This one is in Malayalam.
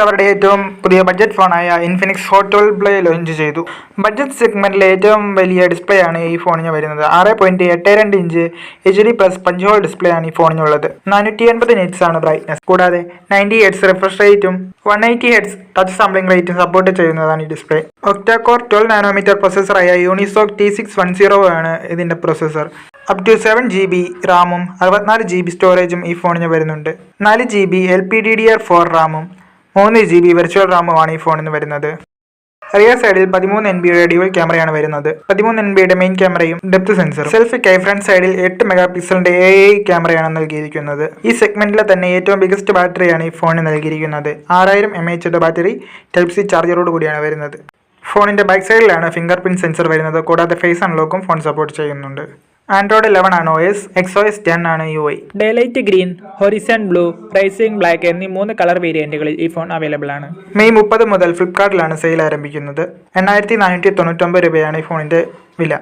അവരുടെ ഏറ്റവും പുതിയ ബഡ്ജറ്റ് ഫോണായ ഇൻഫിനിക്സ് ഹോട്ട് 12 ലോഞ്ച് ചെയ്തു. ബഡ്ജറ്റ് സെഗ്മെന്റിലെ ഏറ്റവും വലിയ ഡിസ്പ്ലേ ആണ് ഈ ഫോണിന് വരുന്നത്. 6.82 inch HD+ punch whole display ആണ് ഈ ഫോണിനുള്ളത്. 480 നിറ്റ്സ് ആണ് ബ്രൈറ്റ്നസ്. കൂടാതെ 90 ഹെർട്സ് റിഫ്രഷ് റേറ്റും 180 ഹെർട്സ് ടച്ച് സാമ്പിളിംഗ് റേറ്റും സപ്പോർട്ട് ചെയ്യുന്നതാണ് ഈ ഡിസ്പ്ലേ. ഒക്ടാ-കോർ 12 നാനോമീറ്റർ പ്രൊസസ്സറായ യൂണിസോക് T610 ആണ് ഇതിന്റെ പ്രൊസസ്സർ. അപ് ടു 7 GB റാമും 64 GB സ്റ്റോറേജും ഈ ഫോണിന് വരുന്നുണ്ട്. 4 GB LPDDR4 റാമും 3 GB വെർച്വൽ റാമുമാണ് ഈ ഫോണിന് വരുന്നത്. റിയർ സൈഡിൽ 13 MB ഡ്യുവൽ ക്യാമറയാണ് വരുന്നത്. 13 MB മെയിൻ ക്യാമറയും ഡെപ്ത് സെൻസറും. സെൽഫിക്കായി ഫ്രണ്ട് സൈഡിൽ 8 മെഗാപിക്സലിന്റെ AI ക്യാമറയാണ് നൽകിയിരിക്കുന്നത്. ഈ സെഗ്മെന്റിലെ തന്നെ ഏറ്റവും ബിഗസ്റ്റ് ബാറ്ററിയാണ് ഈ ഫോണിന് നൽകിയിരിക്കുന്നത്. 6000 mAh ബാറ്ററി Type C ചാർജറോട് കൂടിയാണ് വരുന്നത്. ഫോണിന്റെ ബാക്ക് സൈഡിലാണ് ഫിംഗർ പ്രിന്റ് സെൻസർ വരുന്നത്. കൂടാതെ ഫേസ് അൺലോക്കും ഫോൺ സപ്പോർട്ട് ചെയ്യുന്നുണ്ട്. Android 11 ആണ് OS, XOS 10 ആണ് UI. Daylight green, horizon blue, rising black എന്നീ 3 കളർ വേരിയന്റുകളിൽ ഈ ഫോൺ അവൈലബിൾ ആണ്. മെയ് 30 മുതൽ ഫ്ലിപ്കാർട്ടിലാണ് സെയിൽ ആരംഭിക്കുന്നത്. 8499 രൂപയാണ് ഈ ഫോണിന്റെ വില.